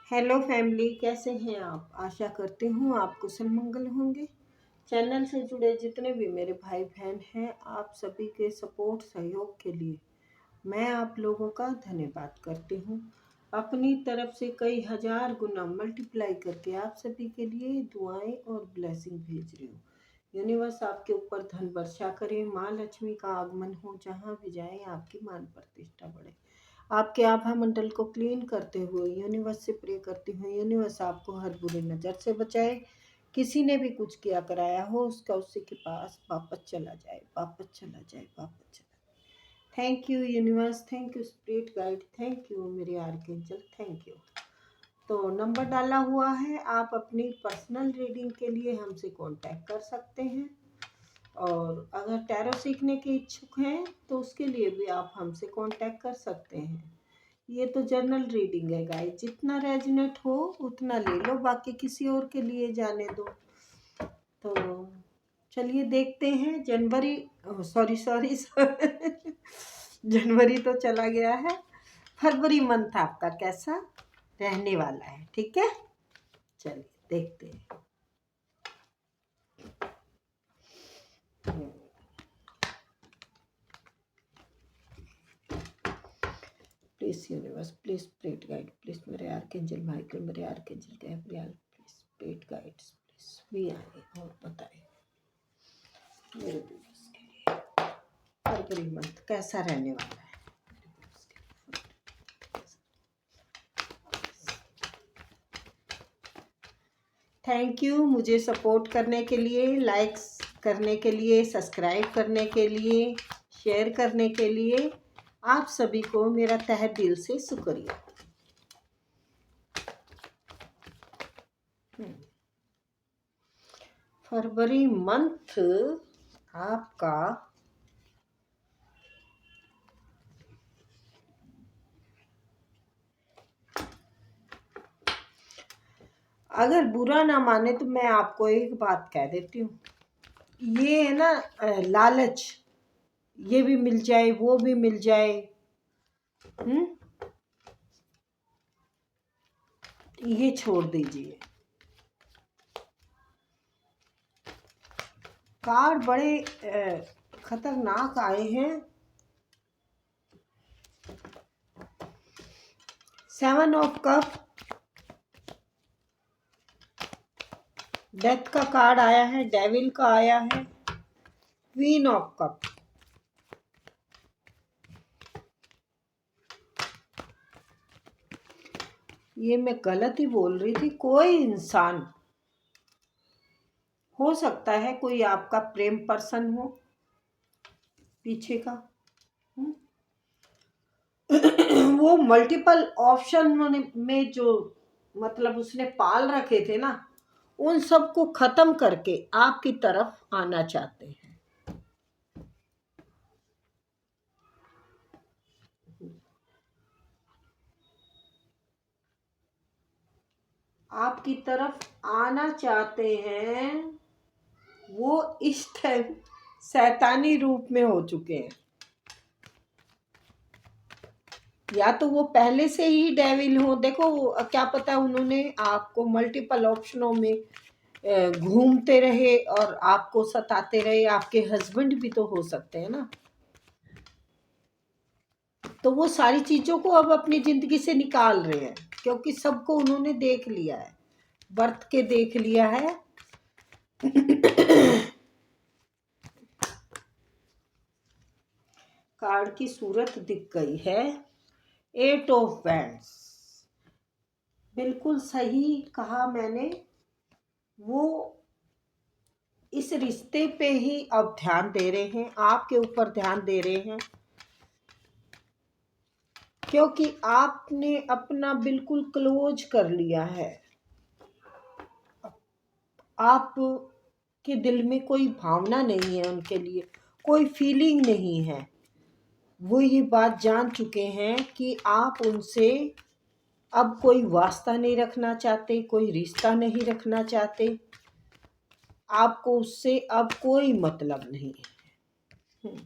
Hello family, कैसे हैं आप? आशा करती हूँ आप कुशल मंगल होंगे। चैनल से जुड़े जितने भी मेरे भाई बहन हैं, आप सभी के सपोर्ट सहयोग के लिए मैं आप लोगों का धन्यवाद करती हूँ। अपनी तरफ से कई हजार गुना मल्टीप्लाई करके आप सभी के लिए दुआएं और ब्लेसिंग भेज रही हूँ। यूनिवर्स आपके ऊपर धन वर्षा करे, माँ लक्ष्मी का आगमन हो, जहाँ भी जाए आपकी मान प्रतिष्ठा बढ़े। आपके आभा मंडल को क्लीन करते हुए यूनिवर्स से प्रे करती हूँ, यूनिवर्स आपको हर बुरी नज़र से बचाए। किसी ने भी कुछ किया कराया हो उसका उसी के पास वापस चला जाए, वापस चला जाए, वापस चला जाए। Thank you universe, thank you spirit guide, thank you मेरे आर्कएंजल, थैंक यू। तो नंबर डाला हुआ है, आप अपनी पर्सनल रीडिंग के लिए हमसे कांटेक्ट कर सकते हैं। और अगर टैरो सीखने के इच्छुक हैं तो उसके लिए भी आप हमसे कांटेक्ट कर सकते हैं। ये तो जनरल रीडिंग है गाइस, जितना रेजोनेट हो उतना ले लो, बाकी किसी और के लिए जाने दो। तो चलिए देखते हैं। जनवरी, सॉरी सॉरी जनवरी तो चला गया है। फरवरी मंथ आपका कैसा रहने वाला है, ठीक है? चलिए देखते हैं। Please universe, please spirit guide, please मेरे आर्कएंजल माइकल, मेरे archangel Gabriel, please spirit guide, please भी आए और बताए मेरे व्यूअर्स के लिए फरवरी मंथ कैसा रहने वाला है। थैंक यू मुझे सपोर्ट करने के लिए, लाइक्स करने के लिए, सब्सक्राइब करने के लिए, शेयर करने के लिए। आप सभी को मेरा तहे दिल से शुक्रिया। फरवरी मंथ आपका अगर बुरा ना माने तो मैं आपको एक बात कह देती हूँ। ये है ना लालच, ये भी मिल जाए वो भी मिल जाए, ये छोड़ दीजिए। कार्ड बड़े खतरनाक आए हैं। 7 ऑफ कप, डेथ का कार्ड आया है, डेविल का आया है, क्वीन ऑफ कप। ये मैं गलत ही बोल रही थी। कोई इंसान हो सकता है, कोई आपका प्रेम पर्सन हो पीछे का, वो मल्टीपल ऑप्शन में जो मतलब उसने पाल रखे थे ना, उन सबको खत्म करके आपकी तरफ आना चाहते हैं। आपकी तरफ आना चाहते हैं। वो इस टाइम शैतानी रूप में हो चुके हैं, या तो वो पहले से ही डेविल हो। देखो क्या पता उन्होंने आपको मल्टीपल ऑप्शनों में घूमते रहे और आपको सताते रहे। आपके हस्बैंड भी तो हो सकते हैं ना। तो वो सारी चीजों को अब अपनी जिंदगी से निकाल रहे हैं, क्योंकि सबको उन्होंने देख लिया है, बर्थ के देख लिया है। कार्ड की सूरत दिख गई है, 8 ऑफ वैंड्स। बिल्कुल सही कहा मैंने। वो इस रिश्ते पे ही अब ध्यान दे रहे हैं, आपके ऊपर ध्यान दे रहे हैं, क्योंकि आपने अपना बिल्कुल क्लोज कर लिया है। आप के दिल में कोई भावना नहीं है उनके लिए, कोई फीलिंग नहीं है। वो ये बात जान चुके हैं कि आप उनसे अब कोई वास्ता नहीं रखना चाहते, कोई रिश्ता नहीं रखना चाहते। आपको उससे अब कोई मतलब नहीं है।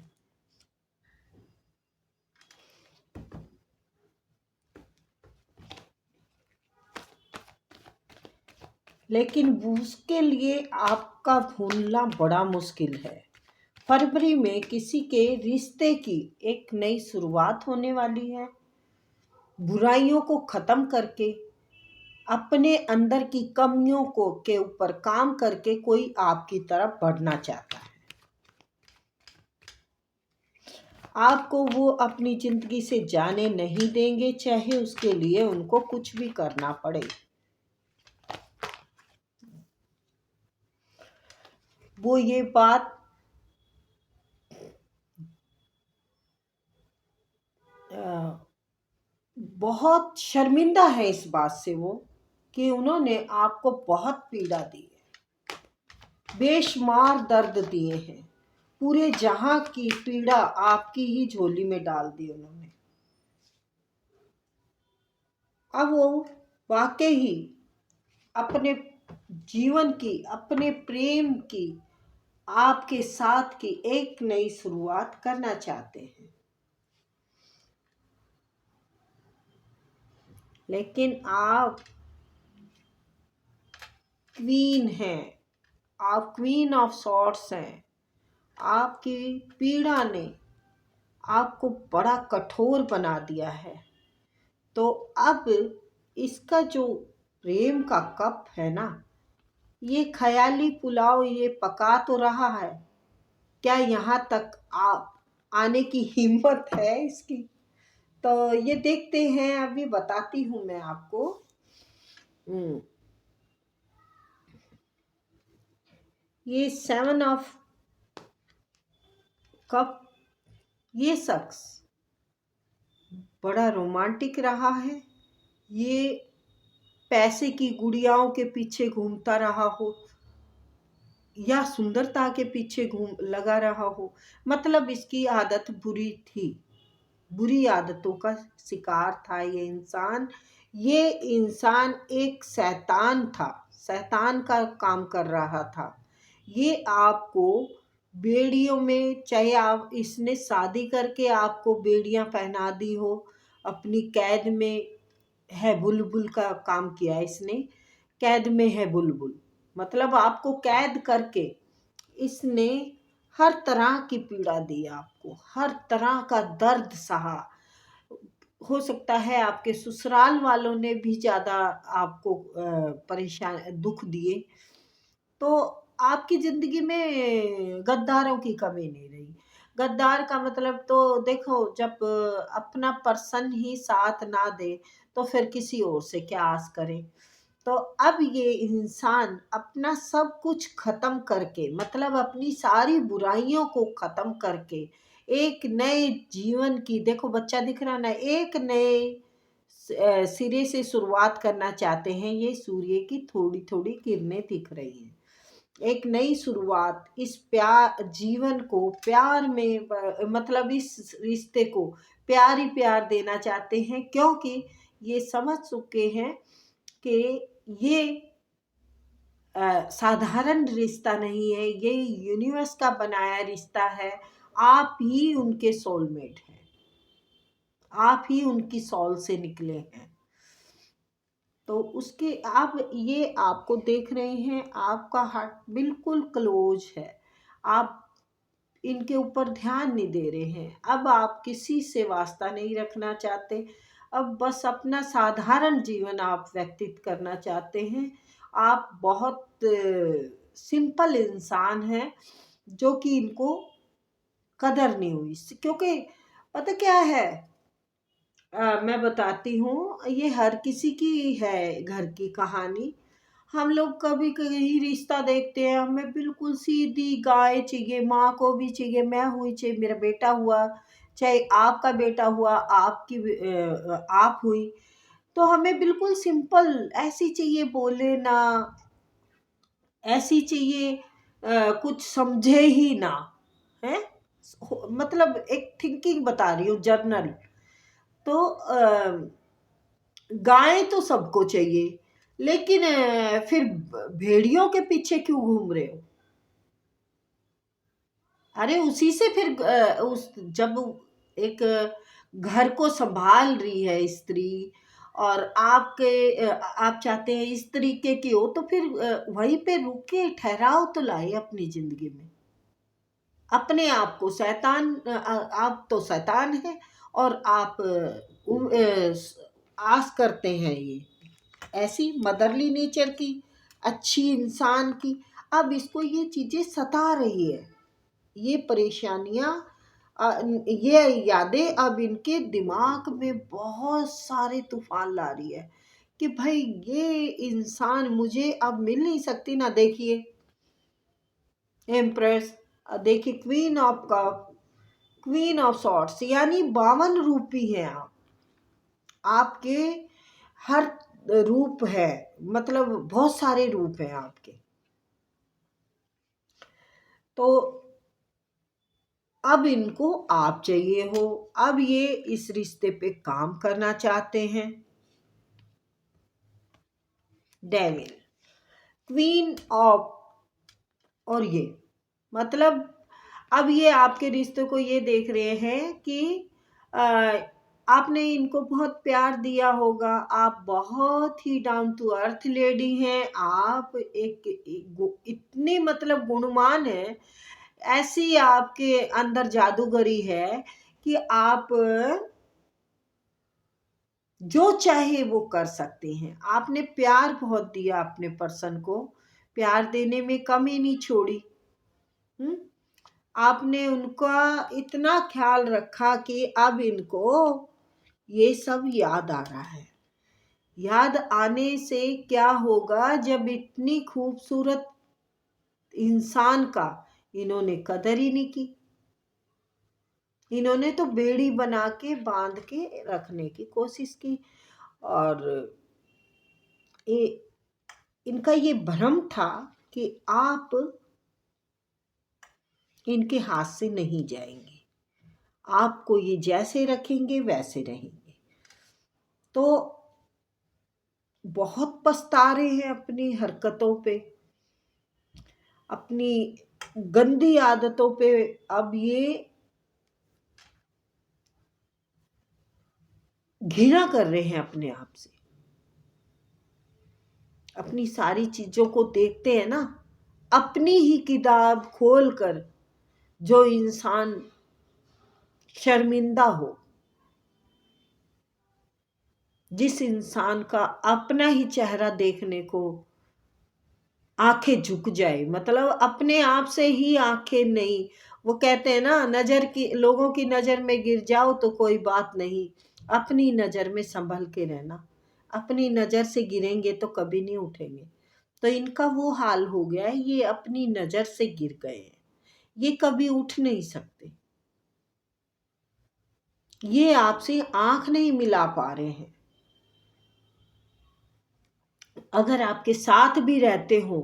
लेकिन उसके लिए आपका भूलना बड़ा मुश्किल है। फरवरी में किसी के रिश्ते की एक नई शुरुआत होने वाली है। बुराइयों को खत्म करके, अपने अंदर की कमियों को के ऊपर काम करके कोई आपकी तरफ बढ़ना चाहता है। आपको वो अपनी जिंदगी से जाने नहीं देंगे, चाहे उसके लिए उनको कुछ भी करना पड़े। वो ये बात बहुत शर्मिंदा है इस बात से वो, कि उन्होंने आपको बहुत पीड़ा दी है, बेशुमार दर्द दिए हैं। पूरे जहां की पीड़ा आपकी ही झोली में डाल दी उन्होंने। अब वो वाकई ही अपने जीवन की, अपने प्रेम की, आपके साथ की एक नई शुरुआत करना चाहते हैं। लेकिन आप क्वीन हैं, आप क्वीन ऑफ सॉर्ट्स हैं। आपकी पीड़ा ने आपको बड़ा कठोर बना दिया है। तो अब इसका जो प्रेम का कप है ना, ये ख्याली पुलाव ये पका तो रहा है, क्या यहाँ तक आप आने की हिम्मत है इसकी? तो ये देखते हैं, अभी बताती हूँ मैं आपको। ये 7 ऑफ कप, ये शख्स बड़ा रोमांटिक रहा है। ये पैसे की गुड़ियाओं के पीछे घूमता रहा हो, या सुंदरता के पीछे घूम लगा रहा हो। मतलब इसकी आदत बुरी थी, बुरी आदतों का शिकार था ये इंसान। ये इंसान एक शैतान था, शैतान का काम कर रहा था। ये आपको बेड़ियों में, चाहे आप इसने शादी करके आपको बेड़ियां पहना दी हो, अपनी कैद में है बुलबुल का काम किया इसने। कैद में है बुलबुल, मतलब आपको कैद करके इसने हर तरह की पीड़ा दी, आपको हर तरह का दर्द सहा। हो सकता है आपके ससुराल वालों ने भी ज़्यादा आपको परेशान दुख दिए। तो आपकी ज़िंदगी में गद्दारों की कमी नहीं रही। गद्दार का मतलब तो देखो, जब अपना पर्सन ही साथ ना दे तो फिर किसी और से क्या आस करें। तो अब ये इंसान अपना सब कुछ खत्म करके, मतलब अपनी सारी बुराइयों को खत्म करके एक नए जीवन की, देखो बच्चा दिख रहा ना, एक नए सिरे से शुरुआत करना चाहते हैं। ये सूर्य की थोड़ी थोड़ी किरणें दिख रही हैं। एक नई शुरुआत, इस प्यार जीवन को प्यार में, मतलब इस रिश्ते को प्यार ही प्यार देना चाहते हैं, क्योंकि ये समझ चुके हैं कि ये साधारण रिश्ता नहीं है, ये यूनिवर्स का बनाया रिश्ता है। आप ही उनके सोलमेट हैं, आप ही उनकी सॉल से निकले हैं। तो उसके आप ये आपको देख रहे हैं, आपका हार्ट बिल्कुल क्लोज है। आप इनके ऊपर ध्यान नहीं दे रहे हैं। अब आप किसी से वास्ता नहीं रखना चाहते। अब बस अपना साधारण जीवन आप व्यतीत करना चाहते हैं। आप बहुत सिंपल इंसान हैं, जो कि इनको कदर नहीं हुई। क्योंकि पता क्या है, मैं बताती हूँ, ये हर किसी की है घर की कहानी। हम लोग कभी कहीं रिश्ता देखते हैं, हमें बिल्कुल सीधी गाय चाहिए, माँ को भी चाहिए, मैं हुई, चाहे मेरा बेटा हुआ, चाहे आपका बेटा हुआ, आप हुई, तो हमें बिल्कुल सिंपल ऐसी चाहिए, बोले ना ऐसी चाहिए, कुछ समझे ही ना, है। मतलब एक थिंकिंग बता रही हूँ, जर्नल। तो गाय तो सबको चाहिए, लेकिन फिर भेड़ियों के पीछे क्यों घूम रहे हो? अरे उसी से फिर उस जब एक घर को संभाल रही है स्त्री, और आप चाहते हैं इस तरीके की हो, तो फिर वहीं पे रुक के ठहराव तो लाए अपनी जिंदगी में। अपने आप को शैतान आप तो शैतान है, और आप आस करते हैं ये ऐसी मदरली नेचर की, अच्छी इंसान की। अब इसको ये चीजें सता रही है, ये परेशानियां, ये यादें अब इनके दिमाग में बहुत सारे तूफान ला रही है कि भाई ये इंसान मुझे अब मिल नहीं सकती ना। देखिए एम्प्रेस, देखिए queen of cup, queen of swords, यानी 52 रूपी हैं आप, आपके हर रूप है, मतलब बहुत सारे रूप हैं आपके। तो अब इनको आप चाहिए हो, अब ये इस रिश्ते पे काम करना चाहते हैं। डेविल, क्वीन ऑफ, और ये मतलब अब ये आपके रिश्ते को ये देख रहे हैं कि आपने इनको बहुत प्यार दिया होगा, आप बहुत ही डाउन टू अर्थ लेडी हैं, आप इतने मतलब गुणवान हैं, ऐसी आपके अंदर जादूगरी है कि आप जो चाहे वो कर सकते हैं। आपने प्यार बहुत दिया अपने पर्सन को, प्यार देने में कमी नहीं छोड़ी। आपने उनका इतना ख्याल रखा कि अब इनको ये सब याद आ रहा है। याद आने से क्या होगा, जब इतनी खूबसूरत इंसान का इन्होंने कदर ही नहीं की, इन्होंने तो बेड़ी बना के बांध के रखने की कोशिश की। और इनका ये भ्रम था कि आप इनके हाथ से नहीं जाएंगे, आपको ये जैसे रखेंगे वैसे रहेंगे। तो बहुत पछता रहे हैं अपनी हरकतों पे, अपनी गंदी आदतों पे। अब ये घृणा कर रहे हैं अपने आप से, अपनी सारी चीजों को देखते हैं ना, अपनी ही किताब खोलकर। जो इंसान शर्मिंदा हो, जिस इंसान का अपना ही चेहरा देखने को आंखें झुक जाए, मतलब अपने आप से ही आंखें नहीं, वो कहते हैं ना, नजर की, लोगों की नजर में गिर जाओ तो कोई बात नहीं, अपनी नजर में संभल के रहना। अपनी नजर से गिरेंगे तो कभी नहीं उठेंगे। तो इनका वो हाल हो गया है, ये अपनी नजर से गिर गए हैं, ये कभी उठ नहीं सकते, ये आपसे आंख नहीं मिला पा रहे हैं। अगर आपके साथ भी रहते हो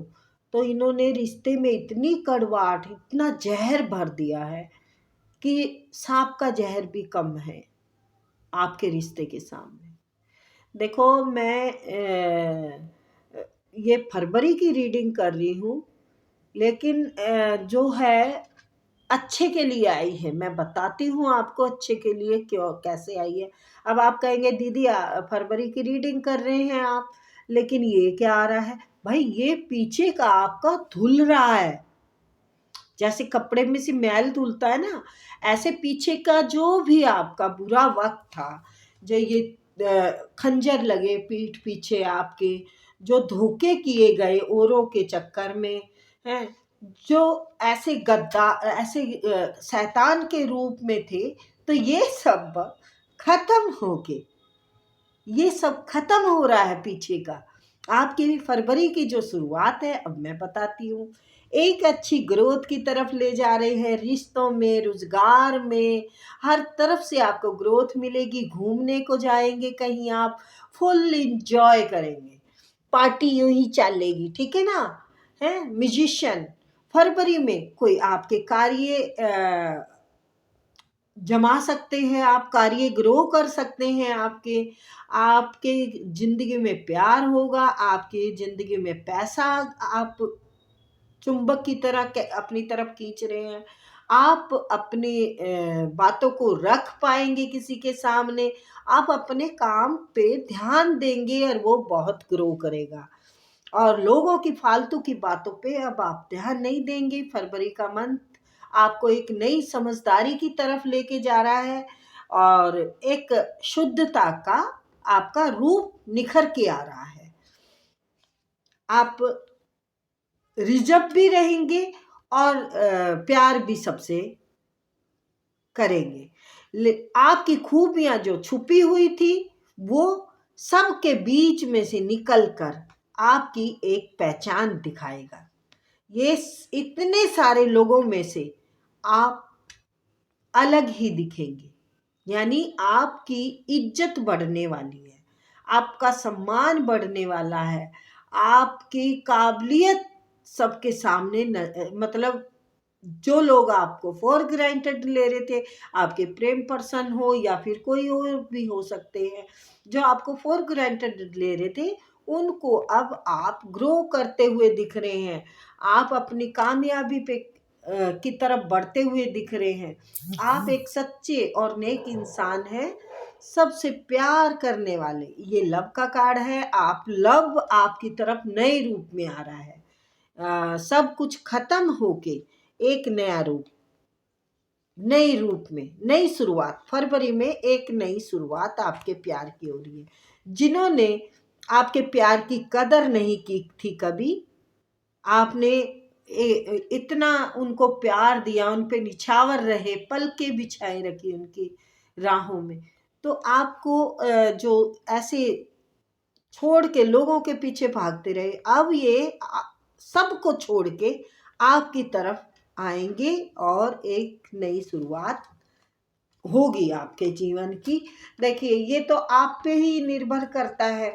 तो इन्होंने रिश्ते में इतनी कड़वाहट, इतना जहर भर दिया है कि सांप का जहर भी कम है आपके रिश्ते के सामने। देखो मैं ये फरवरी की रीडिंग कर रही हूँ, लेकिन जो है अच्छे के लिए आई है। मैं बताती हूँ आपको अच्छे के लिए क्यों, कैसे आई है। अब आप कहेंगे दीदी फरवरी की रीडिंग कर रहे हैं आप, लेकिन ये क्या आ रहा है। भाई ये पीछे का आपका धुल रहा है, जैसे कपड़े में से मैल धुलता है ना, ऐसे पीछे का जो भी आपका बुरा वक्त था, जो ये खंजर लगे पीठ पीछे आपके, जो धोखे किए गए औरों के चक्कर में हैं, जो ऐसे गद्दा, ऐसे शैतान के रूप में थे, तो ये सब खत्म हो के, ये सब खत्म हो रहा है पीछे का। आपकी फरवरी की जो शुरुआत है, अब मैं बताती हूँ, एक अच्छी ग्रोथ की तरफ ले जा रहे हैं, रिश्तों में, रोजगार में, हर तरफ से आपको ग्रोथ मिलेगी। घूमने को जाएंगे कहीं, आप फुल इंजॉय करेंगे, पार्टी यूं ही चलेगी, ठीक है ना। है म्यूजिशियन, फरवरी में कोई आपके कार्य जमा सकते हैं, आप कार्य ग्रो कर सकते हैं, आपके आपके जिंदगी में प्यार होगा, आपकी जिंदगी में पैसा आप चुंबक की तरह अपनी तरफ खींच रहे हैं। आप अपनी बातों को रख पाएंगे किसी के सामने, आप अपने काम पे ध्यान देंगे और वो बहुत ग्रो करेगा। और लोगों की फालतू की बातों पे अब आप ध्यान नहीं देंगे। फरवरी का मंथ आपको एक नई समझदारी की तरफ लेके जा रहा है और एक शुद्धता का आपका रूप निखर के आ रहा है। आप रिजर्व भी रहेंगे और प्यार भी सबसे करेंगे। आपकी खूबियां जो छुपी हुई थी वो सबके बीच में से निकलकर आपकी एक पहचान दिखाएगा। ये इतने सारे लोगों में से आप अलग ही दिखेंगे, यानी आपकी इज्जत बढ़ने वाली है, आपका सम्मान बढ़ने वाला है, आपकी काबिलियत सबके सामने मतलब जो लोग आपको फॉर ग्रांटेड ले रहे थे, आपके प्रेम पर्सन हो या फिर कोई और भी हो सकते हैं, जो आपको फॉर ग्रांटेड ले रहे थे, उनको अब आप ग्रो करते हुए दिख रहे हैं। आप अपनी कामयाबी पे की तरफ बढ़ते हुए दिख रहे हैं। आप एक सच्चे और नेक इंसान हैं, सबसे प्यार करने वाले। ये लव का कार्ड है। आप लव आपकी तरफ नए रूप में आ रहा है। सब कुछ खत्म होके एक नया रूप, नई रूप में नई शुरुआत, फरवरी में एक नई शुरुआत आपके प्यार की हो रही है। जिन्होंने आपके प्यार की कदर नहीं की थी कभी, आपने इतना उनको प्यार दिया, उन पे निछावर रहे, पलके बिछाए रखी उनकी राहों में, तो आपको जो ऐसे छोड़ के लोगों के पीछे भागते रहे, अब ये सबको छोड़ के आपकी तरफ आएंगे और एक नई शुरुआत होगी आपके जीवन की। देखिए, ये तो आप पे ही निर्भर करता है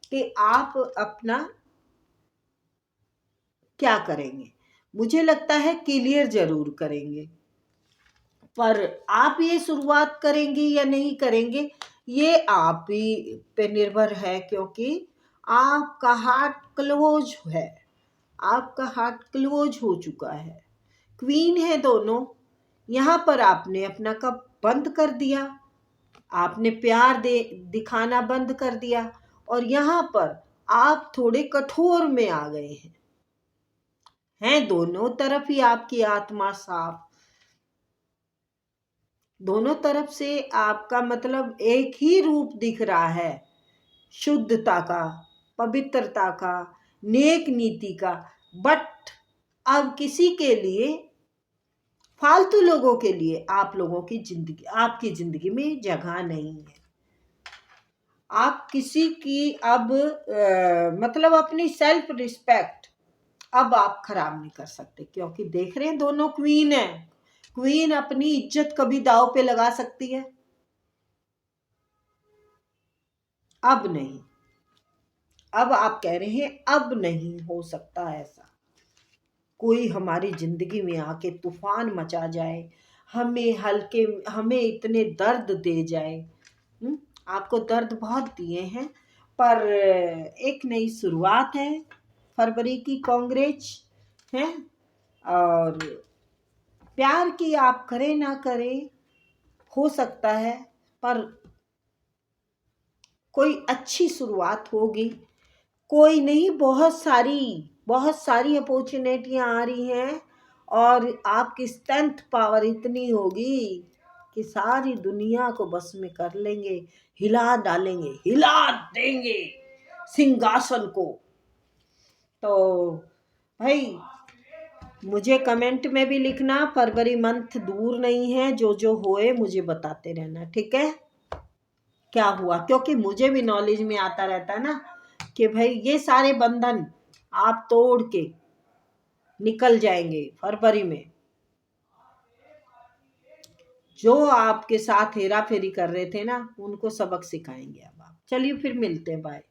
कि आप अपना क्या करेंगे। मुझे लगता है क्लियर जरूर करेंगे, पर आप ये शुरुआत करेंगे या नहीं करेंगे ये आप ही पे निर्भर है, क्योंकि आपका हार्ट क्लोज है, आपका हार्ट क्लोज हो चुका है। क्वीन है दोनों। यहाँ पर आपने अपना कप बंद कर दिया, आपने प्यार दिखाना बंद कर दिया, और यहाँ पर आप थोड़े कठोर में आ गए हैं दोनों तरफ ही आपकी आत्मा साफ, दोनों तरफ से आपका मतलब एक ही रूप दिख रहा है, शुद्धता का, पवित्रता का, नेक नीति का। बट अब किसी के लिए, फालतू लोगों के लिए आप लोगों की जिंदगी, आपकी जिंदगी में जगह नहीं है। आप किसी की अब मतलब अपनी सेल्फ रिस्पेक्ट अब आप खराब नहीं कर सकते, क्योंकि देख रहे हैं दोनों क्वीन है। क्वीन अपनी इज्जत कभी दांव पे लगा सकती है? अब नहीं। अब आप कह रहे हैं अब नहीं हो सकता ऐसा, कोई हमारी जिंदगी में आके तूफान मचा जाए, हमें इतने दर्द दे जाए। आपको दर्द बहुत दिए हैं, पर एक नई शुरुआत है फरवरी की। कांग्रेच है। और प्यार की आप करें ना करें, हो सकता है, पर कोई अच्छी शुरुआत होगी। कोई नहीं, बहुत सारी अपॉर्चुनिटियां आ रही हैं, और आपकी स्ट्रेंथ पावर इतनी होगी कि सारी दुनिया को बस में कर लेंगे, हिला डालेंगे, हिला देंगे सिंहासन को। तो भाई, मुझे कमेंट में भी लिखना, फरवरी मंथ दूर नहीं है, जो होए मुझे बताते रहना, ठीक है, क्या हुआ, क्योंकि मुझे भी नॉलेज में आता रहता है ना कि भाई ये सारे बंधन आप तोड़ के निकल जाएंगे फरवरी में। जो आपके साथ हेरा फेरी कर रहे थे ना, उनको सबक सिखाएंगे अब आप। चलिए फिर मिलते हैं, बाय।